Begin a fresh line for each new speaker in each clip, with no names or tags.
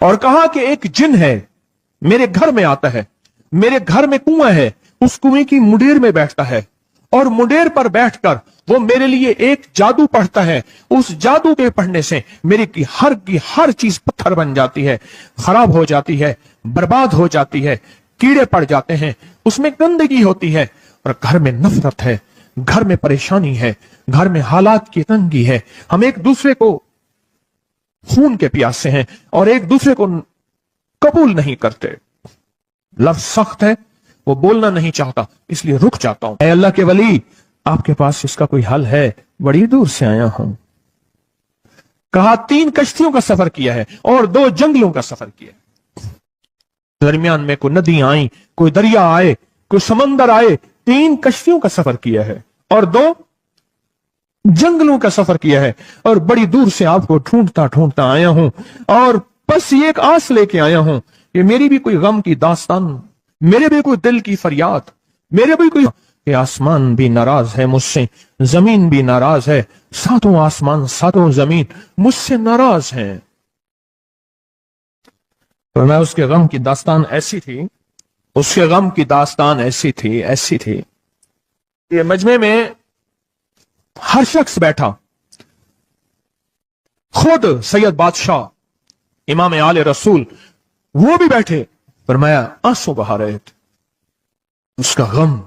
اور کہا کہ ایک جن ہے میرے گھر میں آتا ہے, میرے گھر میں کنواں ہے, اس کنویں کی منڈیر میں بیٹھتا ہے اور منڈیر پر بیٹھ کر وہ میرے لیے ایک جادو پڑھتا ہے. اس جادو کے پڑھنے سے میری کی ہر چیز پتھر بن جاتی ہے, خراب ہو جاتی ہے, برباد ہو جاتی ہے, کیڑے پڑ جاتے ہیں, اس میں گندگی ہوتی ہے, اور گھر میں نفرت ہے, گھر میں پریشانی ہے, گھر میں حالات کی تنگی ہے, ہم ایک دوسرے کو خون کے پیاسے ہیں اور ایک دوسرے کو قبول نہیں کرتے. لفظ سخت ہے, وہ بولنا نہیں چاہتا, اس لیے رک جاتا ہوں. اے اللہ کے ولی, آپ کے پاس اس کا کوئی حل ہے؟ بڑی دور سے آیا ہوں. کہا 3 کشتیوں کا سفر کیا ہے اور 2 جنگلوں کا سفر کیا ہے. درمیان میں کوئی ندیاں آئیں, کوئی دریا آئے, کوئی سمندر آئے. 3 کشتیوں کا سفر کیا ہے اور 2 جنگلوں کا سفر کیا ہے, اور بڑی دور سے آپ کو ڈھونڈتا آیا ہوں, اور بس یہ ایک آس لے کے آیا ہوں کہ میری بھی کوئی غم کی داستان, میرے بھی کوئی دل کی فریاد, میرے بھی کوئی کہ آسمان بھی ناراض ہے مجھ سے, زمین بھی ناراض ہے, 7 آسمان 7 زمین مجھ سے ناراض ہیں. اور میں اس کے غم کی داستان ایسی تھی, اس کے غم کی داستان ایسی تھی کہ مجمع میں ہر شخص بیٹھا, خود سید بادشاہ امام آل رسول وہ بھی بیٹھے. فرمایا آنسو بہا رہے تھے. اس کا غم,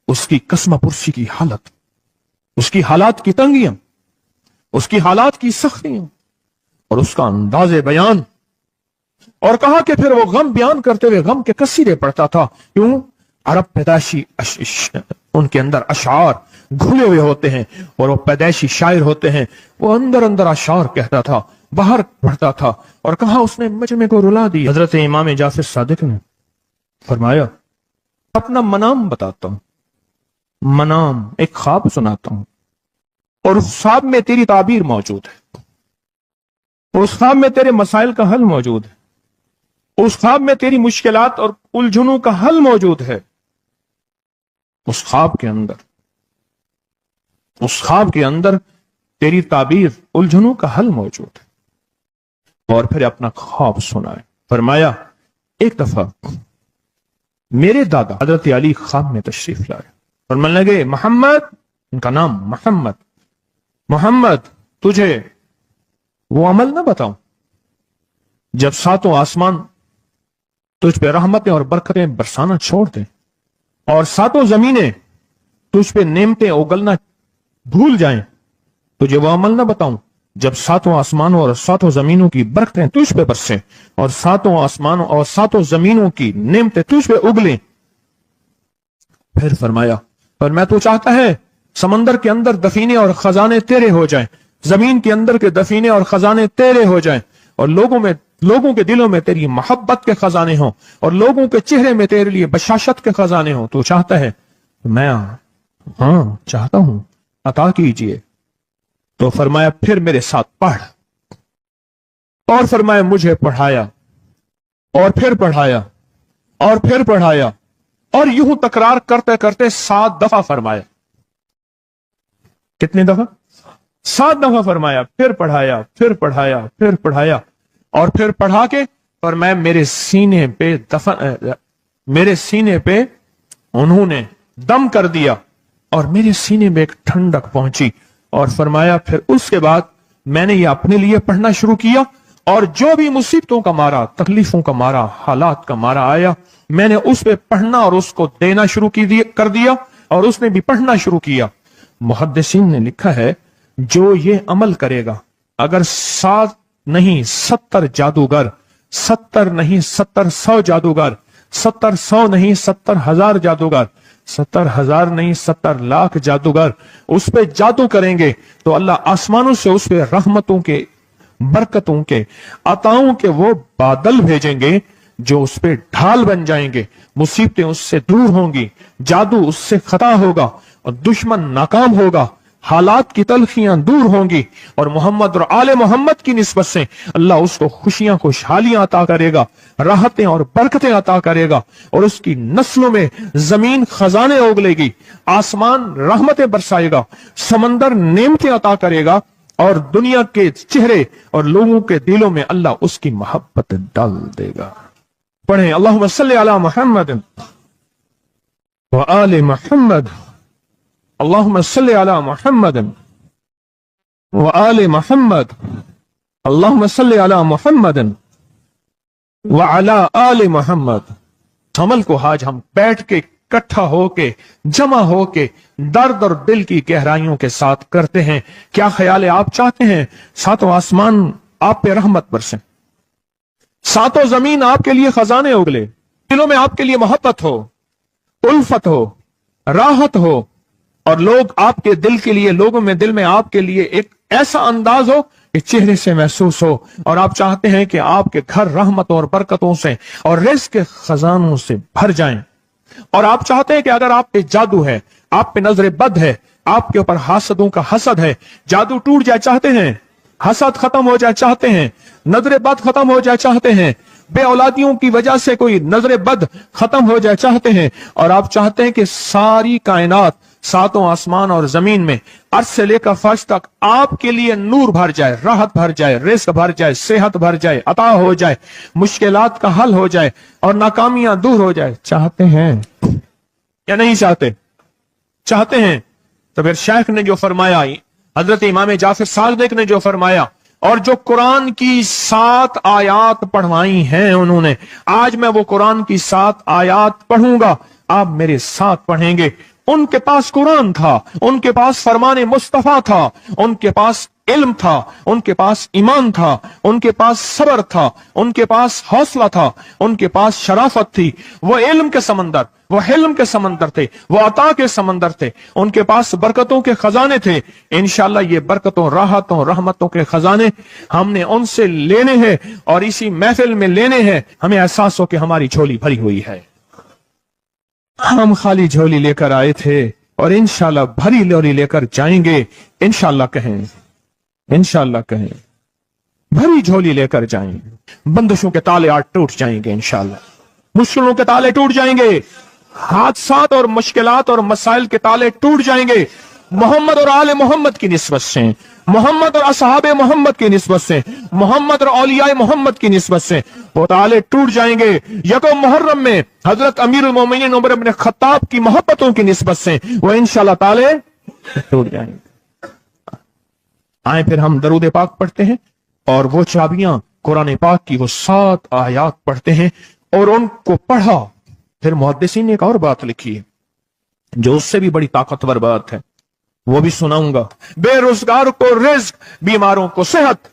اس کی قسمہ پرسی کی حالت, اس کی حالات کی تنگیاں, اس کی حالات کی سختیاں, اور اس کا انداز بیان. اور کہا کہ پھر وہ غم بیان کرتے ہوئے غم کے قصیدے پڑھتا تھا. کیوں؟ عرب پیدائشی ان کے اندر اشعار گھلے ہوئے ہوتے ہیں, اور وہ پیدائشی شاعر ہوتے ہیں. وہ اندر اشعار کہتا تھا, باہر پڑھتا تھا. اور کہا اس نے مجمع کو رلا دی. حضرت امام جعفر صادق نے فرمایا اپنا منام بتاتا ہوں, منام ایک خواب سناتا ہوں, اور اس خواب میں تیری تعبیر موجود ہے, اس خواب میں تیرے مسائل کا حل موجود ہے, اس خواب میں تیری مشکلات اور الجھنوں کا حل موجود ہے. اس خواب کے اندر تیری تعبیر الجھنوں کا حل موجود ہے. اور پھر اپنا خواب سنائے. فرمایا ایک دفعہ میرے دادا حضرت علی خواب میں تشریف لائے, فرمانے لگے محمد, ان کا نام محمد تجھے وہ عمل نہ بتاؤں جب 7 آسمان تجھ پہ رحمتیں اور برکتیں برسانا چھوڑ دیں, اور 7 زمینیں تجھ پہ نعمتیں اگلنا بھول جائیں, تجھے وہ عمل نہ بتاؤں جب 7 آسمانوں اور 7 زمینوں کی برکتیں تجھ پہ برسیں, اور 7 آسمانوں اور 7 زمینوں کی نعمتیں تجھ پہ اگلیں. پھر فرمایا اور میں تو چاہتا ہے سمندر کے اندر دفینے اور خزانے تیرے ہو جائیں, زمین کے اندر کے دفینے اور خزانے تیرے ہو جائیں, اور لوگوں کے دلوں میں تیری محبت کے خزانے ہوں, اور لوگوں کے چہرے میں تیرے لیے بشاشت کے خزانے ہوں. تو چاہتا ہے؟ میں ہاں چاہتا ہوں, عطا کیجئے. تو فرمایا پھر میرے ساتھ پڑھ, اور فرمایا مجھے پڑھایا, اور پھر پڑھایا, اور پھر پڑھایا, اور یوں تکرار کرتے کرتے 7 دفعہ فرمایا. کتنی دفعہ؟ 7 دفعہ فرمایا. پھر پڑھایا, پھر پڑھایا, پھر پڑھایا, اور پھر پڑھا کے فرمایا میرے سینے پہ انہوں نے دم کر دیا, اور میرے سینے میں ایک ٹھنڈک پہنچی. اور فرمایا پھر اس کے بعد میں نے یہ اپنے لیے پڑھنا شروع کیا, اور جو بھی مصیبتوں کا مارا, تکلیفوں کا مارا, حالات کا مارا آیا, میں نے اس پہ پڑھنا اور اس کو دینا شروع کر دیا, اور اس نے بھی پڑھنا شروع کیا. محدثین نے لکھا ہے جو یہ عمل کرے گا, اگر 7 نہیں 70 جادوگر, 70 نہیں 70 جادوگر, 70 نہیں 70,000 جادوگر, 70,000 نہیں 70 لاکھ جادوگر اس پہ جادو کریں گے, تو اللہ آسمانوں سے اس پہ رحمتوں کے, برکتوں کے, عطاؤں کے وہ بادل بھیجیں گے جو اس پہ ڈھال بن جائیں گے. مصیبتیں اس سے دور ہوں گی, جادو اس سے خطا ہوگا, اور دشمن ناکام ہوگا, حالات کی تلخیاں دور ہوں گی, اور محمد اور آل محمد کی نسبت سے اللہ اس کو خوشیاں خوشحالیاں عطا کرے گا, راحتیں اور برکتیں عطا کرے گا, اور اس کی نسلوں میں زمین خزانے اگلے گی, آسمان رحمتیں برسائے گا, سمندر نعمتیں عطا کرے گا, اور دنیا کے چہرے اور لوگوں کے دلوں میں اللہ اس کی محبت ڈال دے گا. پڑھیں اللہم صلی علی محمد وآل محمد. اللہم صلی علی محمد وآل محمد. اللہم صلی علی محمد وعلی آل محمد. عمل کو آج ہم بیٹھ کے اکٹھا ہو کے جمع ہو کے درد اور دل کی گہرائیوں کے ساتھ کرتے ہیں. کیا خیال ہے؟ آپ چاہتے ہیں ساتوں آسمان آپ پہ رحمت برسیں، ساتوں زمین آپ کے لیے خزانے اگلے، دلوں میں آپ کے لیے محبت ہو، الفت ہو، راحت ہو، اور لوگ آپ کے دل کے لیے، لوگوں میں دل میں آپ کے لیے ایک ایسا انداز ہو کہ چہرے سے محسوس ہو، اور آپ چاہتے ہیں کہ آپ کے گھر رحمتوں اور برکتوں سے اور رزق کے خزانوں سے بھر جائیں، اور آپ چاہتے ہیں کہ اگر آپ پہ جادو ہے، آپ پہ نظر بد ہے، آپ کے اوپر حاسدوں کا حسد ہے، جادو ٹوٹ جائے چاہتے ہیں، حسد ختم ہو جائے چاہتے ہیں، نظر بد ختم ہو جائے چاہتے ہیں، بے اولادیوں کی وجہ سے کوئی نظر بد ختم ہو جائے چاہتے ہیں، اور آپ چاہتے ہیں کہ ساری کائنات، ساتوں آسمان اور زمین میں عرش سے لے کر فرش تک آپ کے لیے نور بھر جائے، راحت بھر جائے، رزق بھر جائے، صحت بھر جائے، عطا ہو جائے، مشکلات کا حل ہو جائے اور ناکامیاں دور ہو جائے. چاہتے ہیں یا نہیں چاہتے؟ چاہتے ہیں. تو پھر شیخ نے جو فرمایا، حضرت امام جعفر صادق نے جو فرمایا، اور جو قرآن کی 7 آیات پڑھوائی ہیں انہوں نے، آج میں وہ قرآن کی 7 آیات پڑھوں گا، آپ میرے ساتھ پڑھیں گے. ان کے پاس قرآن تھا، ان کے پاس فرمان مصطفیٰ تھا، ان کے پاس علم تھا، ان کے پاس ایمان تھا، ان کے پاس صبر تھا، ان کے پاس حوصلہ تھا، ان کے پاس شرافت تھی. وہ علم کے سمندر، وہ حلم کے سمندر تھے، وہ عطا کے سمندر تھے، ان کے پاس برکتوں کے خزانے تھے. انشاءاللہ یہ برکتوں، راحتوں، رحمتوں کے خزانے ہم نے ان سے لینے ہیں اور اسی محفل میں لینے ہیں. ہمیں احساس ہو کہ ہماری جھولی بھری ہوئی ہے، ہم خالی جھولی لے کر آئے تھے اور انشاءاللہ بھری جھولی لے کر جائیں گے. انشاءاللہ کہیں، انشاءاللہ کہیں، بھری جھولی لے کر جائیں گے. بندشوں کے تالے آج ٹوٹ جائیں گے انشاءاللہ، مشکلوں کے تالے ٹوٹ جائیں گے، حادثات اور مشکلات اور مسائل کے تالے ٹوٹ جائیں گے. محمد اور آل محمد کی نسبت سے، محمد اور اصحاب محمد کی نسبت سے، محمد اور اولیاء محمد کی نسبت سے وہ تالے ٹوٹ جائیں گے. یکم محرم میں حضرت امیر المومنین عمر بن خطاب کی محبتوں کی نسبت سے وہ انشاءاللہ تالے ٹوٹ جائیں گے. آئیں پھر ہم درود پاک پڑھتے ہیں اور وہ چابیاں قرآن پاک کی وہ 7 آیات پڑھتے ہیں، اور ان کو پڑھا. پھر محدثین نے ایک اور بات لکھی ہے جو اس سے بھی بڑی طاقتور بات ہے، وہ بھی سناؤں گا. بے روزگار کو رزق، بیماروں کو صحت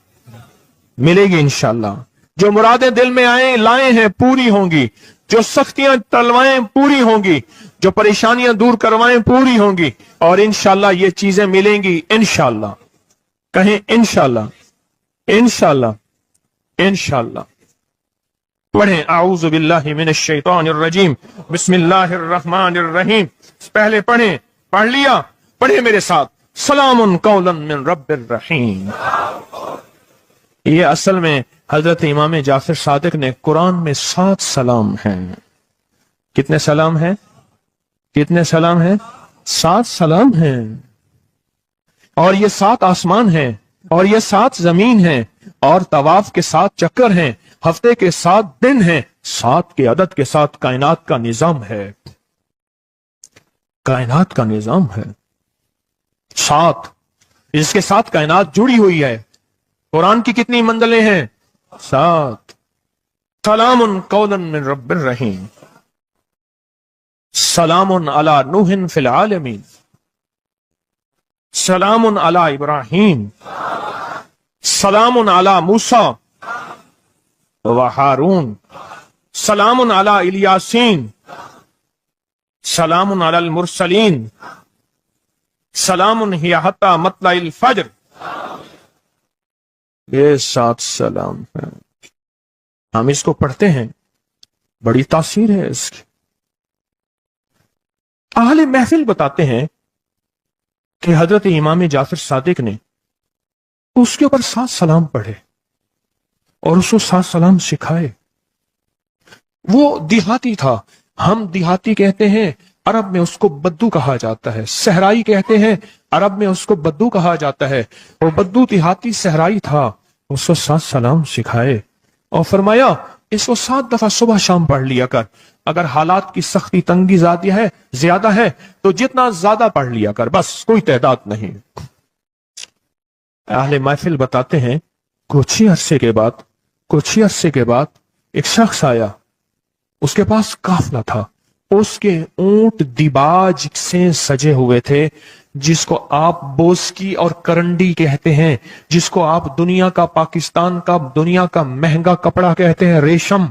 ملے گی انشاءاللہ. جو مرادیں دل میں لائے ہیں پوری ہوں گی، جو سختیاں ٹلوائیں پوری ہوں گی، جو پریشانیاں دور کروائیں پوری ہوں گی، اور انشاءاللہ یہ چیزیں ملیں گی انشاءاللہ. کہیں انشاءاللہ، انشاءاللہ، انشاءاللہ. پڑھیں اعوذ باللہ من الشیطان الرجیم، بسم اللہ الرحمن الرحیم. پہلے پڑھیں، پڑھ لیا؟ پڑھیں میرے ساتھ، سلام قولا من رب الرحیم. یہ اصل میں حضرت امام جعفر صادق نے قرآن میں 7 سلام ہیں. کتنے سلام ہیں؟ کتنے سلام ہیں؟ 7 سلام ہیں. اور یہ 7 آسمان ہیں، اور یہ 7 زمین ہیں، اور طواف کے 7 چکر ہیں، ہفتے کے 7 دن ہیں، 7 کے عدد کے ساتھ کائنات کا نظام ہے. کائنات کا نظام ہے 7، اس کے ساتھ کائنات جڑی ہوئی ہے. قرآن کی کتنی منزلیں ہیں؟ 7. سلام قولا من رب الرحیم. سلام علی نوح فی العالمین. سلام علی ابراہیم. سلام علی موسیٰ و ہارون. سلام علی الیاسین. سلام علی المرسلین. سلام ہی حتی مطلع الفجر. یہ 7 سلام ہیں. ہم اس کو پڑھتے ہیں، بڑی تاثیر ہے اس کی. اہل محفل بتاتے ہیں کہ حضرت امام جعفر صادق نے اس کے اوپر 7 سلام پڑھے اور اس کو 7 سلام سکھائے. وہ دیہاتی تھا، ہم دیہاتی کہتے ہیں عرب میں اس کو بدو کہا جاتا ہے، صحرائی کہتے ہیں، عرب میں اس کو بدو کہا جاتا ہے۔ وہ بدو دیہاتی صحرائی تھا، اس کو 7 سلام سکھائے اور فرمایا اس کو 7 دفعہ صبح شام پڑھ لیا کر، اگر حالات کی سختی تنگی زیادہ ہے تو جتنا زیادہ پڑھ لیا کر، بس کوئی تعداد نہیں۔ اہل محفل بتاتے ہیں کچھ ہی عرصے کے بعد ایک شخص آیا، اس کے پاس قافلہ تھا، اس کے اونٹ دیباج سے سجے ہوئے تھے، جس کو آپ بوسکی اور کرنڈی کہتے ہیں، جس کو آپ دنیا کا، پاکستان کا دنیا کا مہنگا کپڑا کہتے ہیں، ریشم۔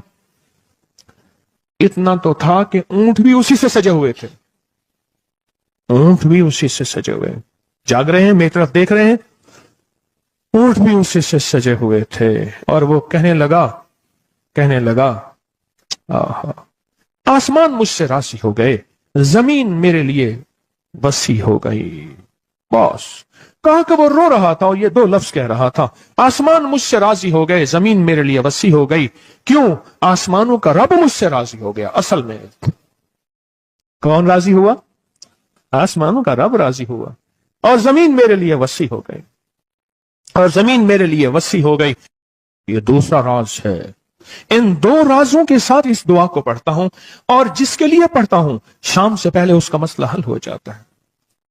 اتنا تو تھا کہ اونٹ بھی اسی سے سجے ہوئے تھے، اونٹ بھی اسی سے سجے ہوئے، جاگ رہے ہیں، میری طرف دیکھ رہے ہیں، اونٹ بھی اسی سے سجے ہوئے تھے۔ اور وہ کہنے لگا آسمان مجھ سے راضی ہو گئے، زمین میرے لیے وسیع ہو گئی۔ بس کہا کہ وہ رو رہا تھا اور یہ 2 لفظ کہہ رہا تھا، آسمان مجھ سے راضی ہو گئے، زمین میرے لیے وسیع ہو گئی۔ کیوں؟ آسمانوں کا رب مجھ سے راضی ہو گیا۔ اصل میں کون راضی ہوا؟ آسمانوں کا رب راضی ہوا، اور زمین میرے لیے وسیع ہو گئی، یہ دوسرا راز ہے۔ ان 2 رازوں کے ساتھ اس دعا کو پڑھتا ہوں، اور جس کے لیے پڑھتا ہوں شام سے پہلے اس کا مسئلہ حل ہو جاتا ہے۔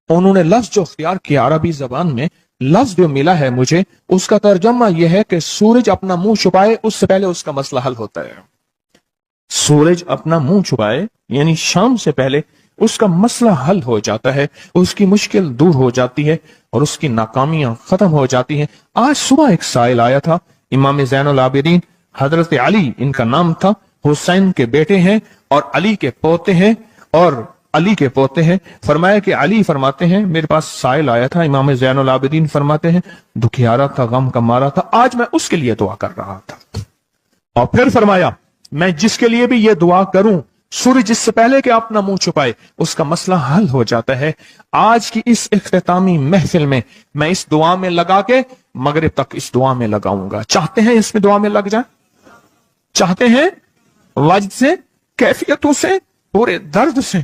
انہوں نے لفظ جو اختیار کیا عربی زبان میں، لفظ جو ملا ہے مجھے، اس کا ترجمہ یہ ہے کہ سورج اپنا منہ چھپائے اس سے پہلے اس کا مسئلہ حل ہوتا ہے۔ سورج اپنا منہ چھپائے یعنی شام سے پہلے اس کا مسئلہ حل ہو جاتا ہے، اس کی مشکل دور ہو جاتی ہے اور اس کی ناکامیاں ختم ہو جاتی ہیں۔ آج صبح ایک سائل آیا تھا، امام زین العابدین حضرت علی ان کا نام تھا، حسین کے بیٹے ہیں اور علی کے پوتے ہیں، فرمایا کہ علی فرماتے ہیں میرے پاس سائل آیا تھا، امام زین العابدین فرماتے ہیں دکھیارا تھا، غم کا مارا تھا، آج میں اس کے لیے دعا کر رہا تھا۔ اور پھر فرمایا میں جس کے لیے بھی یہ دعا کروں، سورج جس سے پہلے کہ اپنا منہ چھپائے اس کا مسئلہ حل ہو جاتا ہے۔ آج کی اس اختتامی محفل میں میں اس دعا میں لگا کے مغرب تک اس دعا میں لگاؤں گا۔ چاہتے ہیں اس میں دعا میں لگ جائیں؟ چاہتے ہیں؟ وجد سے، کیفیتوں سے، پورے درد سے۔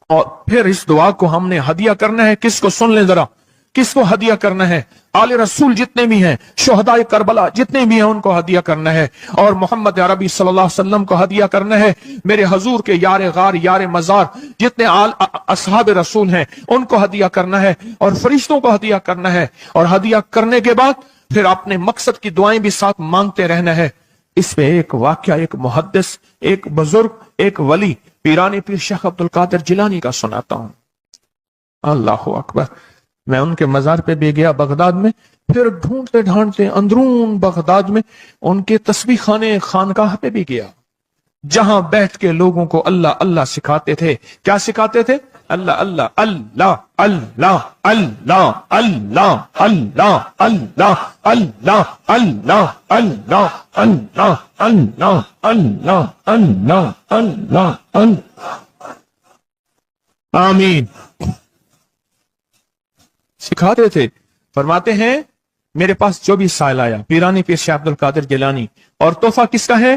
اور پھر اس دعا کو ہم نے ہدیہ کرنا ہے، کس کو؟ سن لیں ذرا، کس کو ہدیہ کرنا ہے؟ آل رسول جتنے بھی ہیں، شہداء کربلا جتنے بھی ہیں، ان کو ہدیہ کرنا ہے، اور محمد عربی صلی اللہ علیہ وسلم کو ہدیہ کرنا ہے۔ میرے حضور کے یار غار، یار مزار جتنے اصحاب رسول ہیں ان کو ہدیہ کرنا ہے، اور فرشتوں کو ہدیہ کرنا ہے، اور ہدیہ کرنے کے بعد پھر اپنے مقصد کی دعائیں بھی ساتھ مانگتے رہنا ہے۔ اس پہ ایک واقعہ، ایک محدث، ایک بزرگ، ایک ولی پیرانی پیر شیخ عبد القادر جیلانی کا سناتا ہوں۔ اللہ اکبر۔ میں ان کے مزار پہ بھی گیا بغداد میں، پھر ڈھونڈتے ڈھانڈتے اندرون بغداد میں ان کے تسبیح خانے خانقاہ پہ بھی گیا، جہاں بیٹھ کے لوگوں کو اللہ اللہ سکھاتے تھے۔ کیا سکھاتے تھے؟ اللہ اللہ اللہ اللہ اللہ اللہ اللہ اللہ اللہ اللہ اللہ اللہ اللہ اللہ اللہ اللہ اللہ۔ آمین۔ سکھاتے تھے۔ فرماتے ہیں میرے پاس جو بھی سائل آیا، پیرانی پیر شیخ عبد القادر جیلانی، اور تحفہ کس کا ہے؟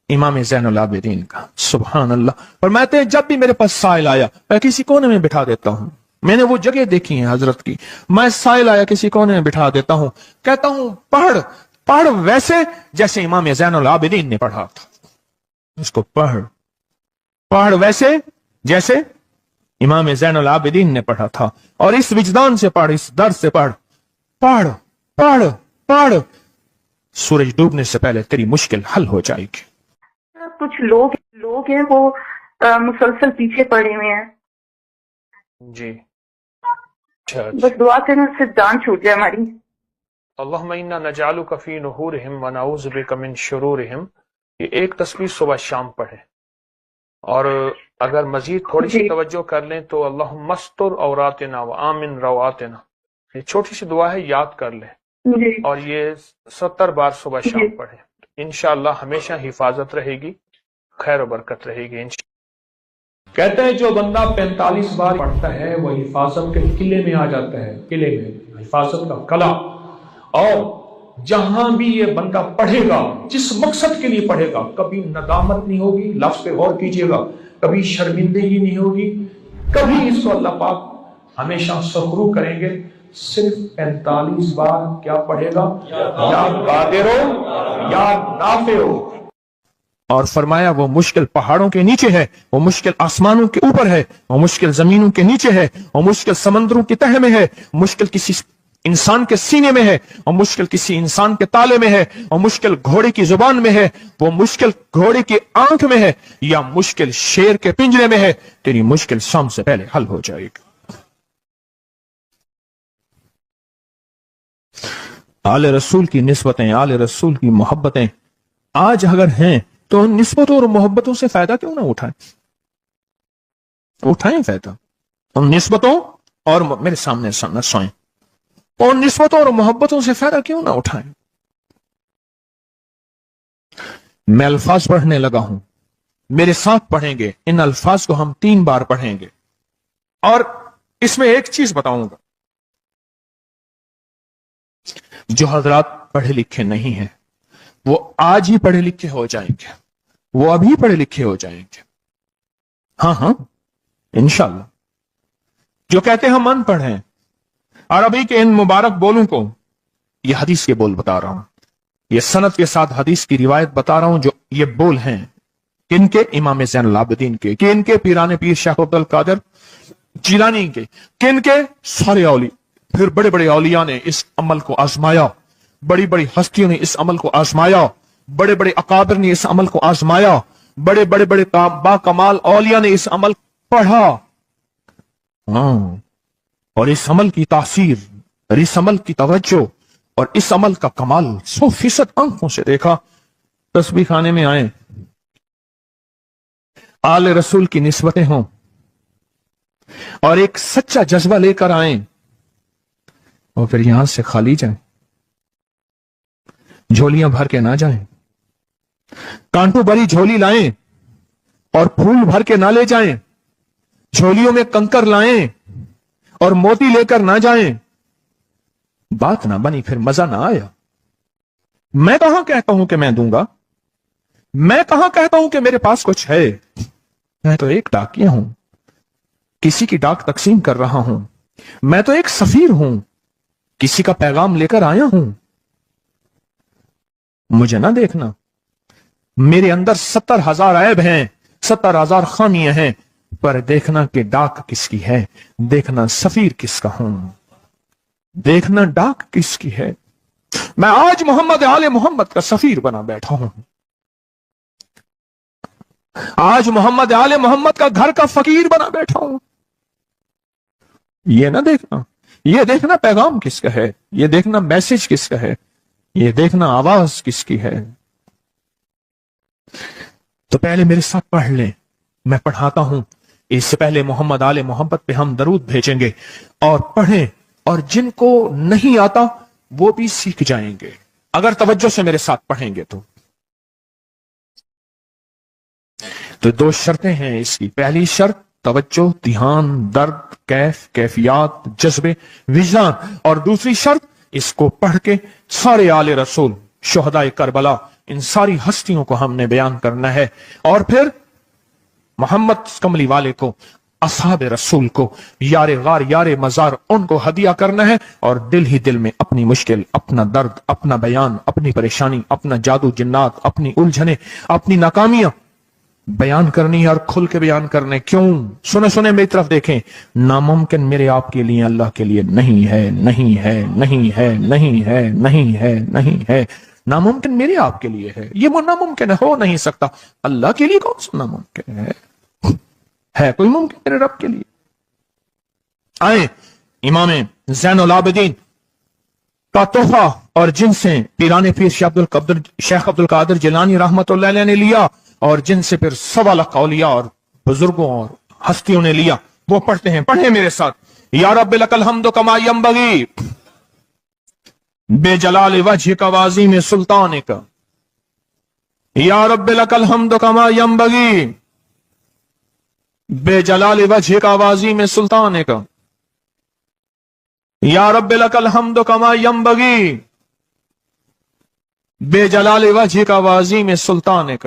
امام زین العابدین کا۔ سبحان اللہ۔ فرماتے ہیں جب بھی میرے پاس سائل آیا میں کسی کونے میں بٹھا دیتا ہوں، میں نے وہ جگہ دیکھی ہے حضرت کی، میں سائل آیا کسی کونے میں بٹھا دیتا ہوں، کہتا ہوں پڑھ ویسے جیسے امام زین العابدین نے پڑھا تھا، اس کو پڑھ ویسے جیسے امام زین العابدین نے پڑھا تھا، اور اس وجدان سے پڑھ، اس درد سے پڑھ، سورج ڈوبنے سے پہلے تیری مشکل حل ہو جائے گی۔
کچھ لوگ ہیں وہ مسلسل پیچھے پڑے ہوئے ہیں
جی،
بس دعا کرنا اس سے جان چھوٹ جائے ہماری۔
اللہم انا نجعلک فی نحورہم ونعوذ بک من شرورہم، یہ ایک تسبیح صبح شام پڑھے، اور اگر مزید تھوڑی سی توجہ کر لیں تو اللہم استر عوراتنا وآمن رواتنا، یہ چھوٹی سی دعا ہے، یاد کر لیں، اور یہ 70 بار صبح شام پڑھیں، انشاءاللہ ہمیشہ حفاظت رہے گی، خیر و برکت رہے گی انشاءاللہ۔ کہتے ہیں جو بندہ 45 بار پڑھتا ہے وہ حفاظت کے قلعے میں آ جاتا ہے، قلعے میں، حفاظت کا قلعہ، اور جہاں بھی یہ بندہ پڑھے گا، جس مقصد کے لیے پڑھے گا، کبھی ندامت نہیں ہوگی۔ لفظ پہ غور کیجئے گا، کبھی شرمندگی نہیں ہوگی، کبھی اس کو اللہ پاک ہمیشہ سخرو کریں گے۔ صرف 45 بار کیا پڑھے گا؟ یا قادر ہو یا نافع ہو۔
اور فرمایا وہ مشکل پہاڑوں کے نیچے ہے، وہ مشکل آسمانوں کے اوپر ہے، وہ مشکل زمینوں کے نیچے ہے، وہ مشکل سمندروں کی تہ میں ہے، مشکل کسی انسان کے سینے میں ہے، اور مشکل کسی انسان کے تالے میں ہے، اور مشکل گھوڑے کی زبان میں ہے، وہ مشکل گھوڑے کی آنکھ میں ہے، یا مشکل شیر کے پنجرے میں ہے۔ تیری مشکل شام سے پہلے حل ہو جائے گی۔ آل رسول کی نسبتیں، آل رسول کی محبتیں آج اگر ہیں تو ان نسبتوں اور محبتوں سے فائدہ کیوں نہ اٹھائیں فائدہ ان نسبتوں اور میرے سامنے نہ سوئیں، ان نسبتوں اور محبتوں سے فائدہ کیوں نہ اٹھائیں۔ میں الفاظ پڑھنے لگا ہوں، میرے ساتھ پڑھیں گے، ان الفاظ کو ہم 3 بار پڑھیں گے، اور اس میں ایک چیز بتاؤں گا، جو حضرات پڑھے لکھے نہیں ہیں وہ آج ہی پڑھے لکھے ہو جائیں گے، وہ ابھی پڑھے لکھے ہو جائیں گے، ہاں انشاءاللہ۔ جو کہتے ہیں ہم ان پڑھ ہیں، عربی کے ان مبارک بولوں کو، یہ حدیث کے بول بتا رہا ہوں، یہ سند کے ساتھ حدیث کی روایت بتا رہا ہوں، جو یہ بول ہیں کن کے؟ امام زین العابدین کے، کن کے؟ پیران پیر شیخ عبد القادر جیلانی کے، کن کے؟ سارے اولیاء۔ پھر بڑے بڑے اولیاء نے اس عمل کو آزمایا، بڑی بڑی ہستیوں نے اس عمل کو آزمایا، بڑے بڑے اکابر نے اس عمل کو آزمایا، بڑے بڑے با کمال اولیاء نے اس عمل پڑھا، اور اس عمل کی تاثیر اور اس عمل کی توجہ اور اس عمل کا کمال 100% آنکھوں سے دیکھا۔ تسبیح خانے میں آئیں، آل رسول کی نسبتیں ہوں، اور ایک سچا جذبہ لے کر آئیں، اور پھر یہاں سے خالی جائیں، جھولیاں بھر کے نہ جائیں، کانٹوں بھری جھولی لائیں اور پھول بھر کے نہ لے جائیں، جھولیوں میں کنکر لائیں اور موتی لے کر نہ جائیں، بات نہ بنی، پھر مزہ نہ آیا۔ میں کہاں کہتا ہوں کہ میں دوں گا، میں کہاں کہتا ہوں کہ میرے پاس کچھ ہے، میں تو ایک ڈاکیا ہوں، کسی کی ڈاک تقسیم کر رہا ہوں، میں تو ایک سفیر ہوں، کسی کا پیغام لے کر آیا ہوں۔ مجھے نہ دیکھنا، میرے اندر 70,000 عیب ہیں، 70,000 خامیاں ہیں، پر دیکھنا کہ ڈاک کس کی ہے، دیکھنا سفیر کس کا ہوں، دیکھنا ڈاک کس کی ہے۔ میں آج محمد آل محمد کا سفیر بنا بیٹھا ہوں، آج محمد آل محمد کا گھر کا فقیر بنا بیٹھا ہوں۔ یہ نہ دیکھنا، یہ دیکھنا پیغام کس کا ہے، یہ دیکھنا میسج کس کا ہے، یہ دیکھنا آواز کس کی ہے۔ تو پہلے میرے ساتھ پڑھ لیں، میں پڑھاتا ہوں، اس سے پہلے محمد آل محمد پہ ہم درود بھیجیں گے، اور پڑھیں، اور جن کو نہیں آتا وہ بھی سیکھ جائیں گے اگر توجہ سے میرے ساتھ پڑھیں گے۔ تو 2 شرطیں ہیں اس کی، پہلی شرط توجہ، دھیان، درد، کیفیات، جذبے، وجدان، اور دوسری شرط اس کو پڑھ کے سارے آل رسول، شہدائے کربلا، ان ساری ہستیوں کو ہم نے بیان کرنا ہے، اور پھر محمد کملی والے کو، اصحاب رسول کو، یار غار یار مزار، ان کو ہدیہ کرنا ہے، اور دل ہی دل میں اپنی مشکل، اپنا درد، اپنا بیان، اپنی پریشانی، اپنا جادو جنات، اپنی الجھنیں، اپنی ناکامیاں بیان کرنی ہے، اور کھل کے بیان کرنے۔ کیوں؟ سنے میری طرف دیکھیں، ناممکن میرے آپ کے لیے اللہ کے لیے نہیں ہے، نہیں ہے، نہیں ہے، نہیں ہے، نہیں ہے، نہیں ہے۔ ناممکن میرے آپ کے لیے ہے، یہ وہ ناممکن ہو نہیں سکتا، اللہ کے لیے کون سا ناممکن ہے کوئی ممکن میرے رب کے لیے؟ آئیں، امام زین العابدین کا تحفہ، اور جن سے پیران پیر شیخ عبد القادر جیلانی رحمت اللہ علیہ نے لیا، اور جن سے پھر 1.25 لاکھ اولیاء اور بزرگوں اور ہستیوں نے لیا، وہ پڑھتے ہیں، پڑھیں میرے ساتھ۔ یا رب لک الحمد کما ینبغی بے جلال وجہک وعظیم سلطانک، یا رب لک الحمد کما ینبغی بے جلال وجہک وعظیم سلطانک، یا رب لک الحمد کما ینبغی بے جلال وجہک وعظیم سلطانک۔